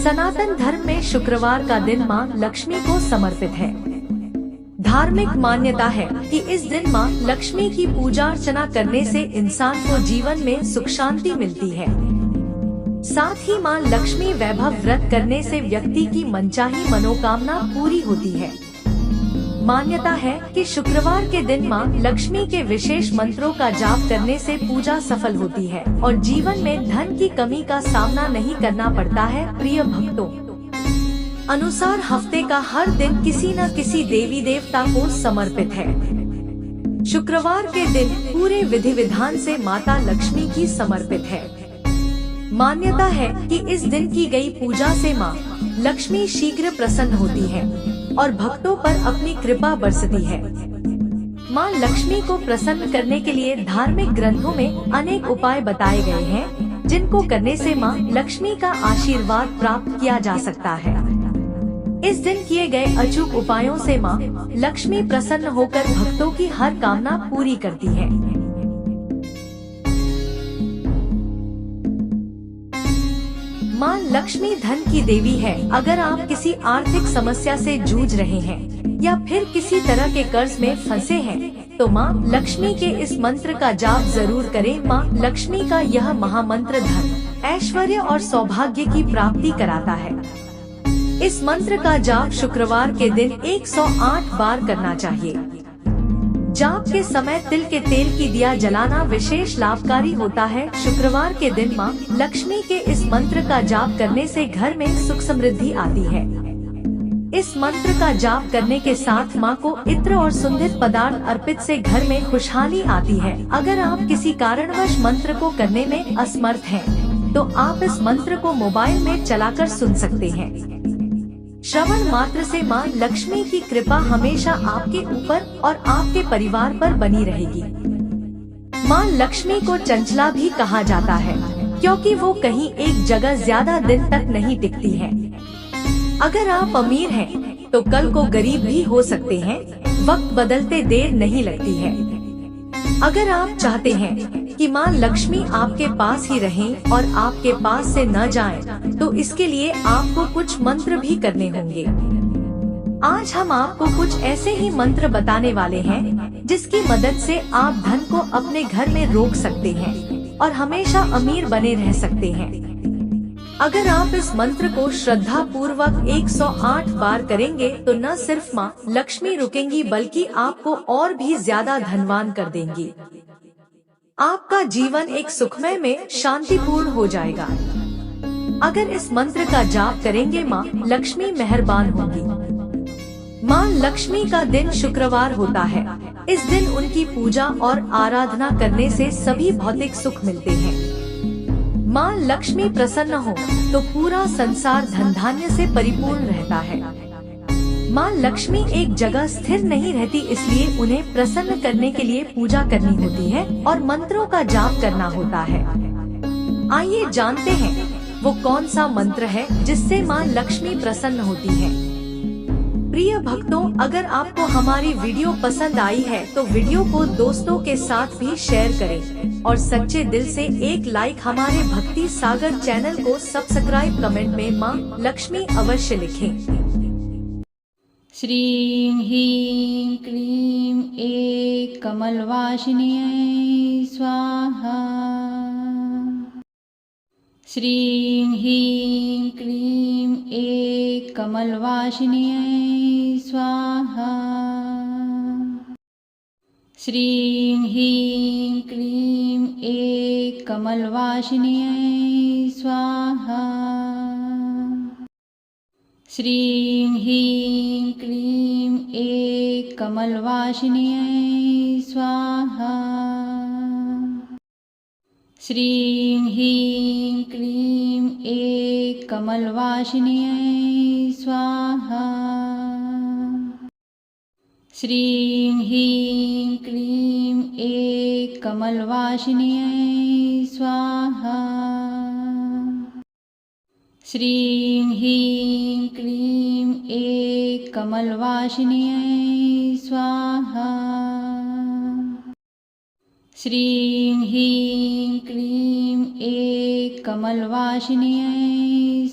सनातन धर्म में शुक्रवार का दिन मां लक्ष्मी को समर्पित है। धार्मिक मान्यता है कि इस दिन मां लक्ष्मी की पूजा अर्चना करने से इंसान को जीवन में सुख शांति मिलती है। साथ ही मां लक्ष्मी वैभव व्रत करने से व्यक्ति की मनचाही मनोकामना पूरी होती है। मान्यता है कि शुक्रवार के दिन मां लक्ष्मी के विशेष मंत्रों का जाप करने से पूजा सफल होती है और जीवन में धन की कमी का सामना नहीं करना पड़ता है। प्रिय भक्तों, अनुसार हफ्ते का हर दिन किसी न किसी देवी देवता को समर्पित है। शुक्रवार के दिन पूरे विधि विधान से माता लक्ष्मी की समर्पित है। मान्यता है कि इस दिन की गई पूजा से मां लक्ष्मी शीघ्र प्रसन्न होती है और भक्तों पर अपनी कृपा बरसती है। मां लक्ष्मी को प्रसन्न करने के लिए धार्मिक ग्रंथों में अनेक उपाय बताए गए हैं, जिनको करने से मां लक्ष्मी का आशीर्वाद प्राप्त किया जा सकता है। इस दिन किए गए अचूक उपायों से मां लक्ष्मी प्रसन्न होकर भक्तों की हर कामना पूरी करती है। मां लक्ष्मी धन की देवी है। अगर आप किसी आर्थिक समस्या से जूझ रहे हैं या फिर किसी तरह के कर्ज में फंसे हैं, तो मां लक्ष्मी के इस मंत्र का जाप जरूर करें। मां लक्ष्मी का यह महामंत्र धन, ऐश्वर्य और सौभाग्य की प्राप्ति कराता है। इस मंत्र का जाप शुक्रवार के दिन 108 बार करना चाहिए। जाप के समय तिल के तेल की दिया जलाना विशेष लाभकारी होता है। शुक्रवार के दिन मां लक्ष्मी के इस मंत्र का जाप करने से घर में सुख समृद्धि आती है। इस मंत्र का जाप करने के साथ मां को इत्र और सुगंधित पदार्थ अर्पित से घर में खुशहाली आती है। अगर आप किसी कारणवश मंत्र को करने में असमर्थ हैं, तो आप इस मंत्र को मोबाइल में चलाकर सुन सकते हैं। श्रवण मात्र से मां लक्ष्मी की कृपा हमेशा आपके ऊपर और आपके परिवार पर बनी रहेगी। मां लक्ष्मी को चंचला भी कहा जाता है, क्योंकि वो कहीं एक जगह ज्यादा दिन तक नहीं टिकती है। अगर आप अमीर हैं, तो कल को गरीब भी हो सकते हैं। वक्त बदलते देर नहीं लगती है। अगर आप चाहते हैं कि मां लक्ष्मी आपके पास ही रहें और आपके पास से न जाएं, तो इसके लिए आपको कुछ मंत्र भी करने होंगे। आज हम आपको कुछ ऐसे ही मंत्र बताने वाले हैं, जिसकी मदद से आप धन को अपने घर में रोक सकते हैं और हमेशा अमीर बने रह सकते हैं। अगर आप इस मंत्र को श्रद्धा पूर्वक 108 बार करेंगे, तो न सिर्फ मां लक्ष्मी रुकेंगी, बल्कि आपको और भी ज्यादा धनवान कर देंगी। आपका जीवन एक सुखमय में शांतिपूर्ण हो जाएगा। अगर इस मंत्र का जाप करेंगे, मां लक्ष्मी मेहरबान होंगी। मां लक्ष्मी का दिन शुक्रवार होता है। इस दिन उनकी पूजा और आराधना करने से सभी भौतिक सुख मिलते हैं। मां लक्ष्मी प्रसन्न हो तो पूरा संसार धन धान्य से परिपूर्ण रहता है। मां लक्ष्मी एक जगह स्थिर नहीं रहती, इसलिए उन्हें प्रसन्न करने के लिए पूजा करनी होती है और मंत्रों का जाप करना होता है। आइए जानते हैं वो कौन सा मंत्र है जिससे मां लक्ष्मी प्रसन्न होती है। प्रिय भक्तों, अगर आपको हमारी वीडियो पसंद आई है तो वीडियो को दोस्तों के साथ भी शेयर करें और सच्चे दिल से एक लाइक हमारे भक्ति सागर चैनल को सब्सक्राइब, कमेंट में मां लक्ष्मी अवश्य लिखें। श्रीं ह्रीं क्लीं ऐं कमलवासिन्यै स्वाहा। श्रीं ह्रीं क्लीं ऐं कमलवासिन्यै स्वाहा। श्रीं ह्रीं क्लीं ऐं कमलवासिन्यै स्वाहा। श्रीं ह्रीं क्लीं ऐं कमलवासिन्यै स्वाहा। श्रीं ह्रीं क्लीं ऐं कमलवासिन्यै स्वाहा। श्रीं ह्रीं क्लीं ऐं कमलवासिन्यै स्वाहा। श्रीं ह्रीं क्लीं ऐं कमलवासिन्यै स्वाहा। श्रीं ह्रीं क्लीं ऐं कमलवासिन्यै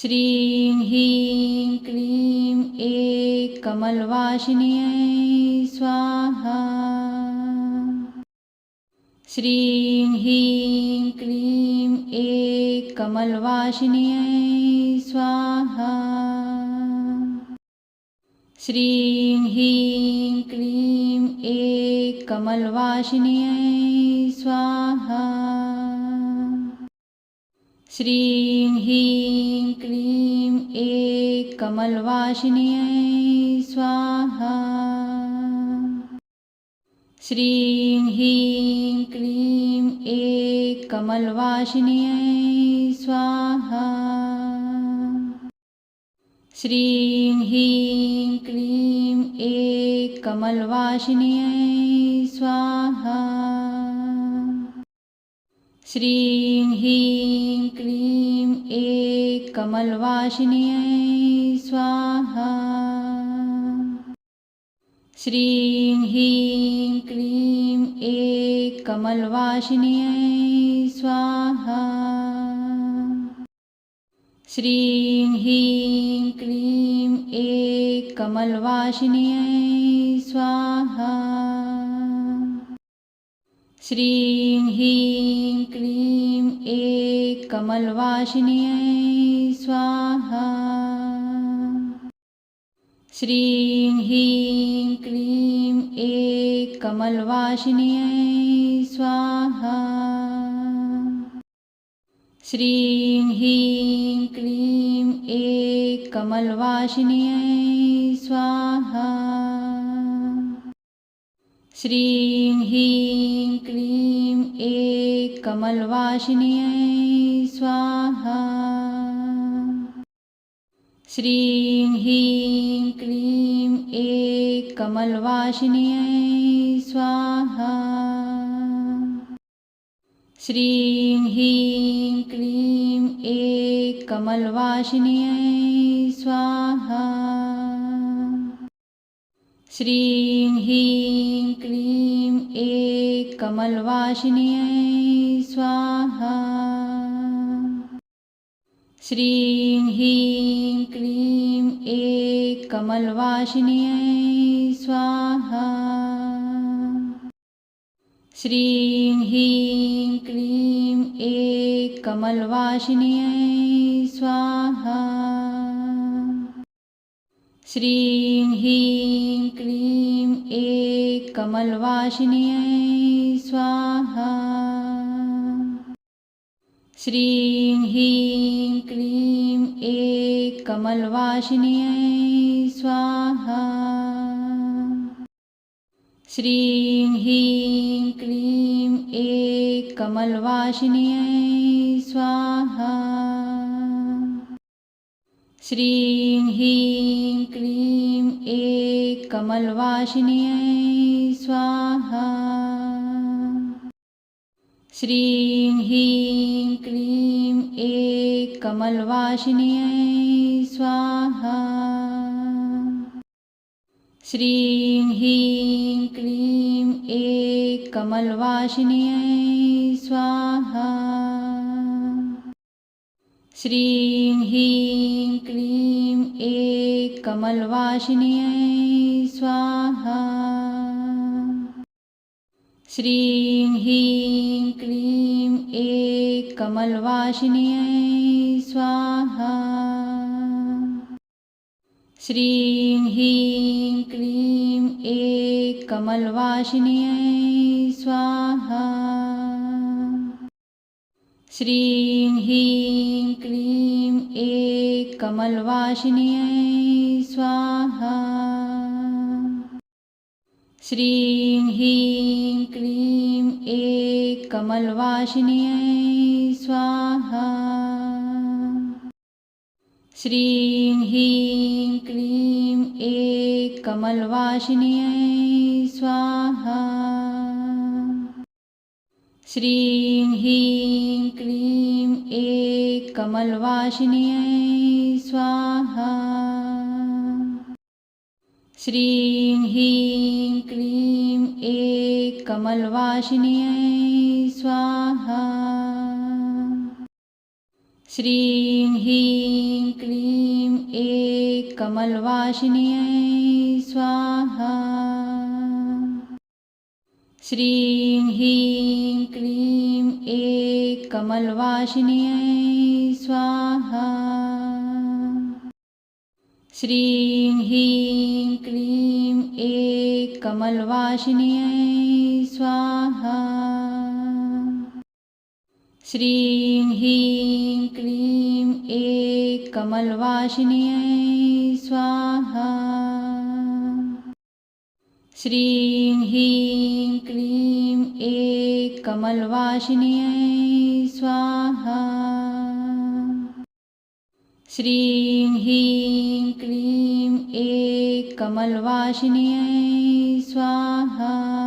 श्रीं ह्रीं क्लीं ऐं कमलवासिन्यै स्वाहा। श्रीं ह्रीं क्लीं ऐं कमलवासिन्यै स्वाहा। श्रीं ह्रीं क्लीं ऐं कमलवासिन्यै स्वाहा। श्रीं ह्रीं क्लीं ऐं कमलवासिन्यै स्वाहा। श्रीं ह्रीं क्लीं ऐं कमलवासिन्यै स्वाहा। श्रीं ह्रीं क्लीं ऐं कमलवासिन्यै स्वाहा। श्रीं ह्रीं क्लीं ऐं कमलवासिन्यै स्वाहा। श्रीं ह्रीं क्लीं ऐं कमलवासिन्यै स्वाहा। श्रीं ह्रीं क्लीं ऐं कमलवासिन्यै स्वाहा। श्रीं ह्रीं क्लीं ऐं कमलवासिन्यै स्वाहा। श्रीं ह्रीं क्लीं ऐं कमलवासिन्यै स्वाहा। श्रीं ह्रीं क्लीं ऐं कमलवासिन्यै स्वाहा। श्रीं ह्रीं क्लीं ऐं कमलवासिन्यै स्वाहा। श्रीं ह्रीं क्लीं ऐं कमलवासिन्यै स्वाहा। श्रीं ह्रीं क्लीं ऐं कमलवासिन्यै स्वाहा। श्रीं ह्रीं क्लीं ऐं कमलवासिन्यै स्वाहा। श्रीं ह्रीं क्लीं ऐं कमलवासिन्यै स्वाहा। श्रीं ह्रीं क्लीं ऐं कमलवासिन्यै स्वाहा। श्रीं ह्रीं क्लीं ऐं कमलवासिन्यै स्वाहा। श्रीं ह्रीं क्लीं ऐं कमलवासिन्यै स्वाहा। श्रीं ह्रीं क्लीं ऐं कमलवासिन्यै स्वाहा। श्रीं ह्रीं क्लीं ऐं कमलवासिन्यै स्वाहा। श्रीं ह्रीं क्लीं ऐं कमलवासिन्यै स्वाहा। श्रीं ह्रीं क्लीं ऐं कमलवासिन्यै स्वाहा। श्रीं ह्रीं क्लीं ऐं कमलवासिन्यै स्वाहा। श्रीं ह्रीं क्लीं ऐं कमलवासिन्यै स्वाहा। श्रीं ह्रीं क्लीं ऐं कमलवासिन्यै स्वाहा। श्रीं ह्रीं क्लीं ऐं कमलवासिन्यै स्वाहा। श्रीं ह्रीं क्लीं ऐं कमलवासिन्यै स्वाहा। श्रीं ह्रीं क्लीं ऐं कमलवासिन्यै स्वाहा। श्रीं ह्रीं क्लीं ऐं कमलवासिन्यै स्वाहा। श्रीं ह्रीं क्लीं ऐं कमलवासिन्यै स्वाहा। श्रीं ह्रीं क्लीं ऐं कमलवासिन्यै स्वाहा। श्रीं ह्रीं क्लीं ऐं कमलवासिन्यै स्वाहा। श्रीं ह्रीं क्लीं ऐं कमलवासिन्यै स्वाहा। श्रीं ह्रीं क्लीं ऐं कमलवासिन्यै स्वाहा। श्रीं ह्रीं क्लीं ऐं कमलवासिन्यै स्वाहा। श्रीं ह्रीं क्लीं ऐं कमलवासिन्यै स्वाहा।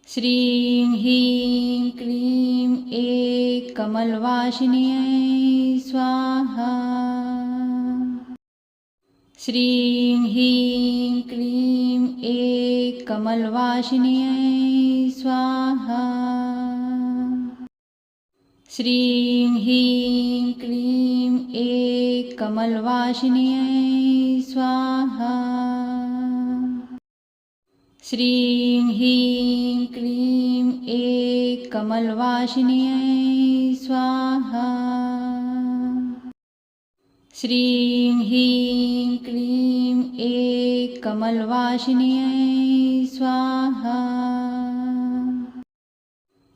श्रीं ह्रीं क्लीं ऐं कमलवासिन्यै स्वाहा। श्रीं ह्रीं क्लीं ऐं कमलवासिन्यै स्वाहा। श्रीं ह्रीं क्लीं ऐं कमलवासिन्यै स्वाहा। श्रीं ह्रीं क्लीं ऐं कमलवासिन्यै स्वाहा। श्रीं ह्रीं क्लीं ऐं कमलवासिन्यै स्वाहा।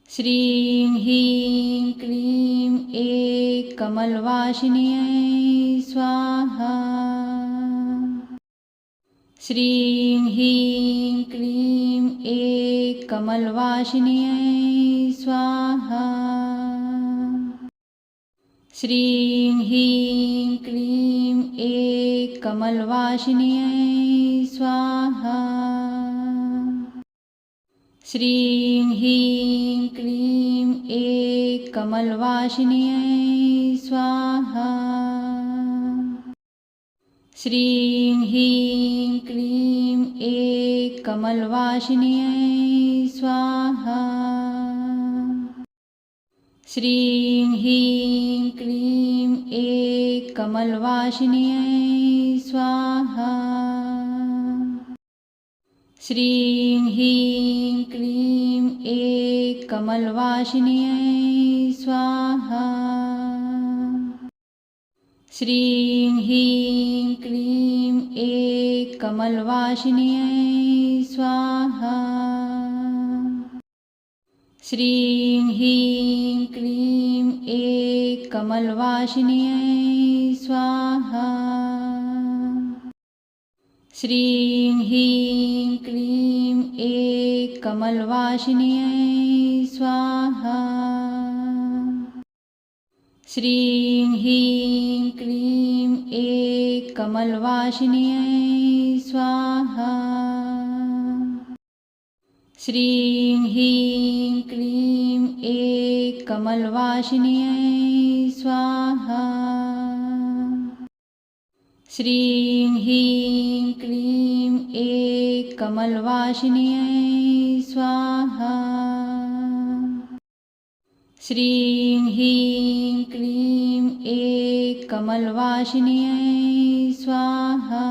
श्रीं ह्रीं क्लीं ऐं कमलवासिन्यै स्वाहा। श्रीं ह्रीं क्लीं ऐं कमलवासिन्यै स्वाहा। श्रीं ह्रीं क्लीं ऐं कमलवासिन्यै स्वाहा। श्रीं ह्रीं क्लीं ऐं कमलवासिन्यै स्वाहा। श्रीं ह्रीं क्लीं ऐं कमलवासिन्यै स्वाहा। श्रीं ह्रीं क्लीं ऐं कमलवासिन्यै स्वाहा। श्रीं ह्रीं क्लीं ऐं कमलवासिन्यै स्वाहा। श्रीं ह्रीं क्लीं ऐं कमलवासिन्यै स्वाहा। श्रीं ह्रीं क्लीं ऐं कमलवासिन्यै स्वाहा। श्रीं ह्रीं क्लीं ऐं कमलवासिन्यै स्वाहा। श्रीं ह्रीं क्लीं ऐं कमलवासिन्यै स्वाहा। श्रीं ह्रीं क्लीं ऐं कमलवासिन्यै स्वाहा। श्रीं ह्रीं क्लीं ऐं कमलवासिन्यै स्वाहा। श्रीं ह्रीं क्लीं ऐं कमलवासिन्यै स्वाहा।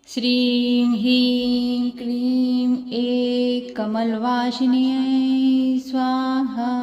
श्रीं ह्रीं क्लीं ऐं कमलवासिन्यै स्वाहा।